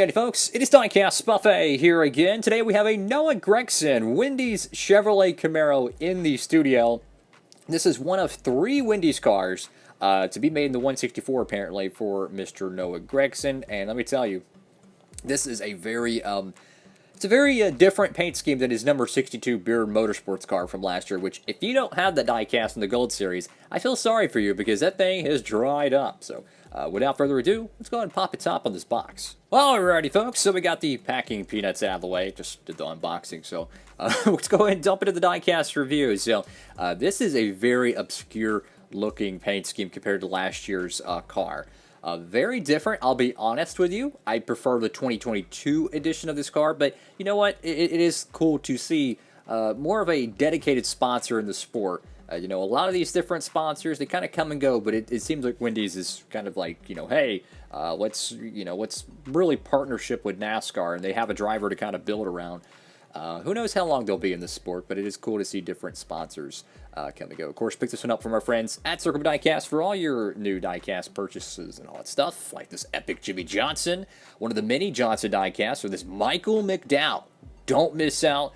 Alrighty, folks, it is Diecastbuffet here again. Today we have a Noah Gragson Wendy'S Chevrolet Camaro in the studio. This is one of 3 Wendy'S cars to be made in the 164, apparently, for Mr. Noah Gragson. And let me tell you, this is a very different paint scheme than his number 62 Beard Motorsports car from last year, which, if you don't have the diecast in the Gold Series, I feel sorry for you because that thing has dried up. So, without further ado, let's go ahead and pop a top on this box. Well, alrighty, folks, so we got the packing peanuts out of the way. Just did the unboxing, so let's go ahead and dump into the diecast review. So, this is a very obscure-looking paint scheme compared to last year's car. Very different, I'll be honest with you. I prefer the 2022 edition of this car, but you know what? It is cool to see more of a dedicated sponsor in the sport. You know, a lot of these different sponsors, they kind of come and go, but it seems like Wendy'S is kind of like, you know, hey, let's really partnership with NASCAR, and they have a driver to kind of build around. Who knows how long they'll be in this sport, but it is cool to see different sponsors come and go. Of course, pick this one up from our friends at Circle Diecast for all your new diecast purchases and all that stuff, like this epic Jimmy Johnson, one of the many Johnson diecasts, or this Michael McDowell. Don't miss out.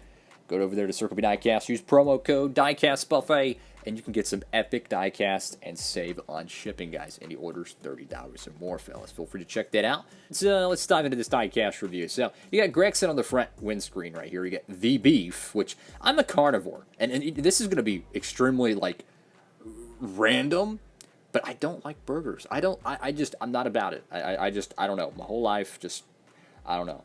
Go over there to Circle Diecast, use promo code DIECASTBuffet, and you can get some epic diecast and save on shipping, guys. Any orders, $30 or more, fellas. Feel free to check that out. So let's dive into this diecast review. So you got Gragson on the front windscreen right here. You get the beef, which I'm a carnivore, and this is going to be extremely like random, but I don't like burgers. I'm not about it. I don't know. My whole life, I don't know.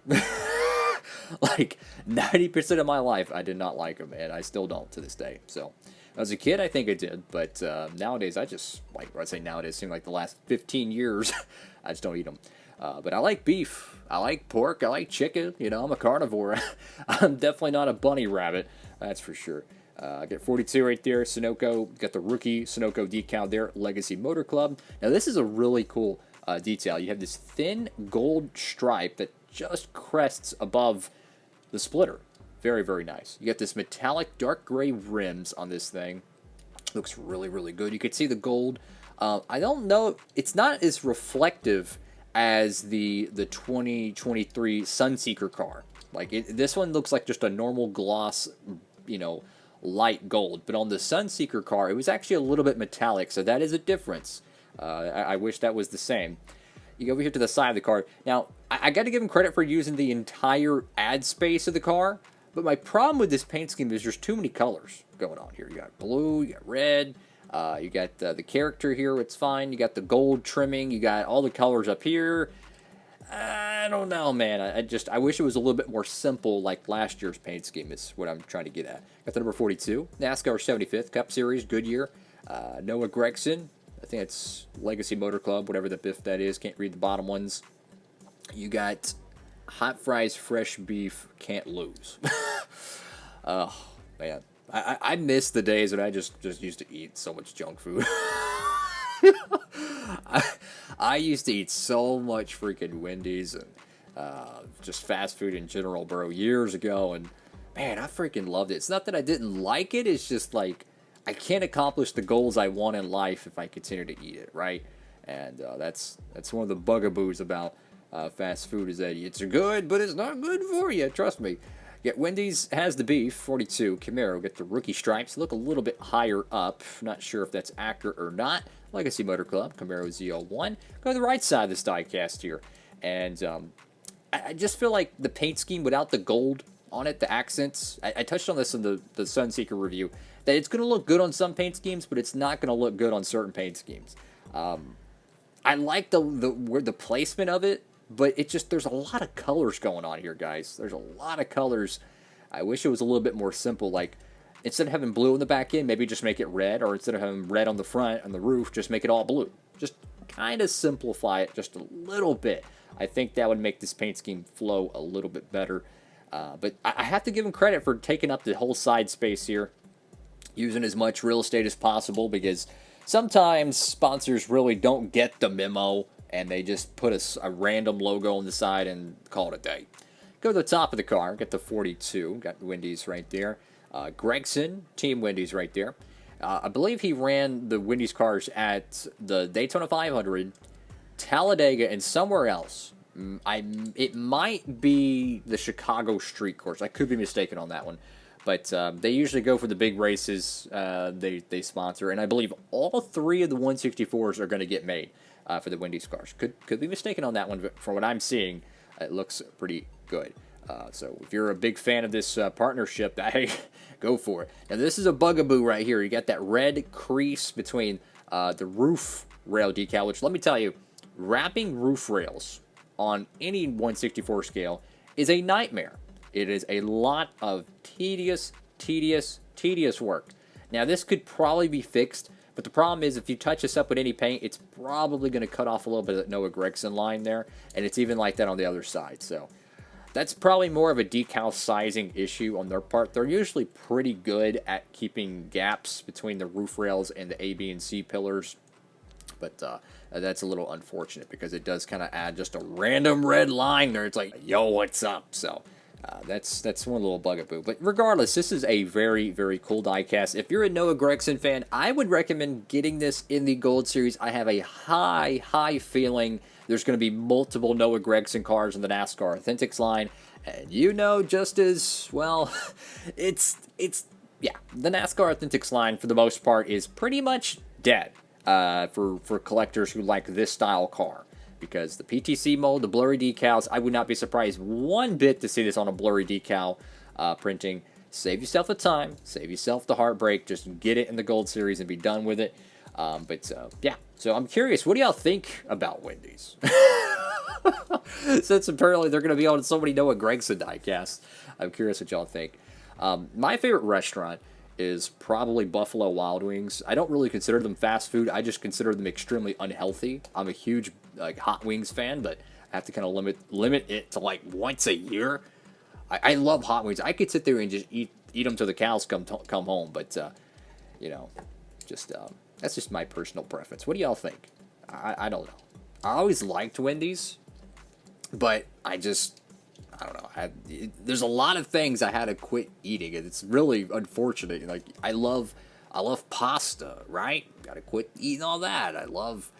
Like 90% of my life, I did not like them, and I still don't to this day. So, as a kid, I think I did, but nowadays, I just like. I say nowadays, seem like the last 15 years, I just don't eat them. But I like beef, I like pork, I like chicken. You know, I'm a carnivore. I'm definitely not a bunny rabbit, that's for sure. I got 42 right there. Sunoco, got the rookie Sunoco decal there. Legacy Motor Club. Now, this is a really cool detail. You have this thin gold stripe that just crests above the splitter. Very, very nice. You got this metallic dark gray rims on this thing. Looks really, really good. You can see the gold. I don't know. It's not as reflective as the 2023 Sunseeker car. Like this one looks like just a normal gloss, you know, light gold. But on the Sunseeker car, it was actually a little bit metallic. So that is a difference. I wish that was the same. You go over here to the side of the car. Now, I got to give him credit for using the entire ad space of the car, but my problem with this paint scheme is there's too many colors going on here. You got blue, you got red, you got the character here, it's fine. You got the gold trimming, you got all the colors up here. I don't know, man. I wish it was a little bit more simple like last year's paint scheme is what I'm trying to get at. Got the number 42, NASCAR 75th Cup Series, Goodyear, Noah Gragson. I think it's Legacy Motor Club, whatever the biff that is. Can't read the bottom ones. You got hot fries, fresh beef, can't lose. Oh, man. I miss the days when I just used to eat so much junk food. I used to eat so much freaking Wendy'S and just fast food in general, bro, years ago. And, man, I freaking loved it. It's not that I didn't like it. It's just like I can't accomplish the goals I want in life if I continue to eat it, right? And that's one of the bugaboos about fast food is that it's good, but it's not good for you. Trust me. Yet Wendy'S has the beef, 42. Camaro, get the rookie stripes. Look a little bit higher up. Not sure if that's accurate or not. Legacy Motor Club, Camaro Z01. Go to the right side of this diecast here. And I just feel like the paint scheme without the gold on it, the accents. I touched on this in the Sunseeker review. That it's going to look good on some paint schemes, but it's not going to look good on certain paint schemes. I like the placement of it, but it just, there's a lot of colors going on here, guys. There's a lot of colors. I wish it was a little bit more simple. Like, instead of having blue on the back end, maybe just make it red, or instead of having red on the front and the roof, just make it all blue. Just kind of simplify it just a little bit. I think that would make this paint scheme flow a little bit better. But I have to give him credit for taking up the whole side space here, using as much real estate as possible, because sometimes sponsors really don't get the memo and they just put a random logo on the side and call it a day. Go to the top of the car, get the 42, got Wendy'S right there. Gragson, Team Wendy'S right there. I believe he ran the Wendy'S cars at the Daytona 500, Talladega, and somewhere else. It might be the Chicago Street Course. I could be mistaken on that one, but they usually go for the big races they sponsor, and I believe all three of the 164s are going to get made for the Wendy's cars. Could be mistaken on that one, but from what I'm seeing, it looks pretty good. So if you're a big fan of this partnership, hey, go for it. Now this is a bugaboo right here. You got that red crease between the roof rail decal, which let me tell you, wrapping roof rails on any 164 scale is a nightmare. It is a lot of tedious work. Now this could probably be fixed, but the problem is if you touch this up with any paint, it's probably going to cut off a little bit of that Noah Gragson line there, and it's even like that on the other side. So that's probably more of a decal sizing issue on their part. They're usually pretty good at keeping gaps between the roof rails and the A, B, and C pillars. But that's a little unfortunate because it does kind of add just a random red line there. It's like, yo, what's up? So that's one little bugaboo. But regardless, this is a very cool diecast. If you're a Noah Gragson fan, I would recommend getting this in the Gold Series. I have a high feeling there's going to be multiple Noah Gragson cars in the NASCAR Authentics line. And you know just as well, yeah, the NASCAR Authentics line for the most part is pretty much dead. For collectors who like this style car, because the PTC mold, the blurry decals, I would not be surprised one bit to see this on a blurry decal printing. Save yourself the time, save yourself the heartbreak, just get it in the Gold Series and be done with it. Yeah, so I'm curious, what do y'all think about Wendy's? Since apparently they're going to be on so many Noah Gragson diecasts, I'm curious what y'all think. My favorite restaurant is probably Buffalo Wild Wings. I don't really consider them fast food. I just consider them extremely unhealthy. I'm a huge hot wings fan, but I have to kind of limit it to like once a year. I love hot wings. I could sit there and just eat them till the cows come home. But you know, just that's just my personal preference. What do y'all think? I don't know. I always liked Wendy's, but I don't know. There's a lot of things I had to quit eating, and it's really unfortunate. Like I love pasta, right? Got to quit eating all that. I love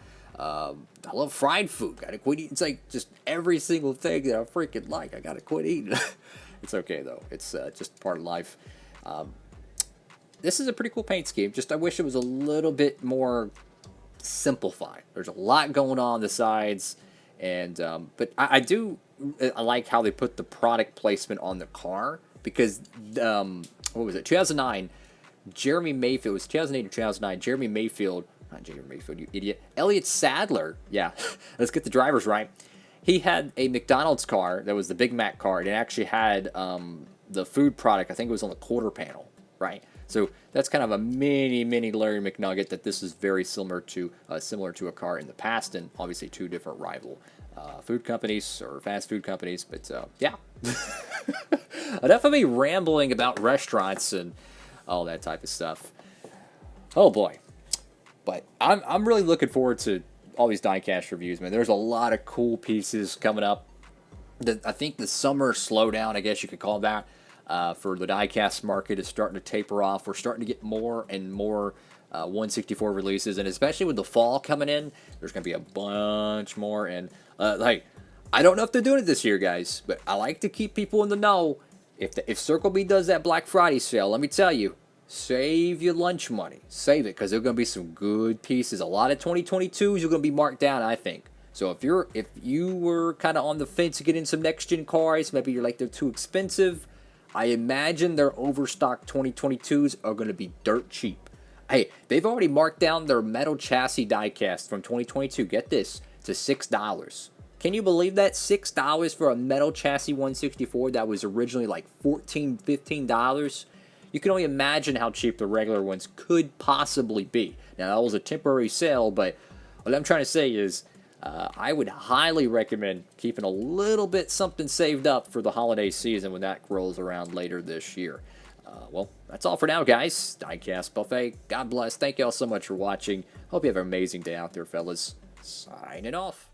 fried food. Got to quit eating. It's like just every single thing that I freaking like. I got to quit eating. It's okay though. It's just part of life. This is a pretty cool paint scheme. Just I wish it was a little bit more simplified. There's a lot going on the sides, and but I like how they put the product placement on the car, because what was it, 2009, Jeremy Mayfield, it was 2008 or 2009, Jeremy Mayfield, not Jeremy Mayfield, you idiot, Elliott Sadler, yeah, let's get the drivers right, he had a McDonald's car that was the Big Mac car, and it actually had the food product, I think it was on the quarter panel, right? So that's kind of a mini Larry McNugget that this is very similar to a car in the past, and obviously two different rival food companies or fast food companies. But yeah, enough of me rambling about restaurants and all that type of stuff. Oh boy, but I'm really looking forward to all these diecast reviews, man. There's a lot of cool pieces coming up. I think the summer slowdown, I guess you could call that, for the diecast market is starting to taper off. We're starting to get more and more 164 releases, and especially with the fall coming in, there's going to be a bunch more. And like, I don't know if they're doing it this year, guys, but I like to keep people in the know. If Circle B does that Black Friday sale, let me tell you, save your lunch money. Save it, because there's going to be some good pieces. A lot of 2022s are going to be marked down, I think. So if you were kind of on the fence to get in some next-gen cars, maybe you're like they're too expensive, I imagine their overstock 2022s are going to be dirt cheap. Hey, they've already marked down their metal chassis diecast from 2022, get this, to $6. Can you believe that? $6 for a metal chassis 164 that was originally like $14, $15? You can only imagine how cheap the regular ones could possibly be. Now, that was a temporary sale, but what I'm trying to say is I would highly recommend keeping a little bit something saved up for the holiday season when that rolls around later this year. Well, that's all for now, guys. Diecast Buffet. God bless. Thank you all so much for watching. Hope you have an amazing day out there, fellas. Signing off.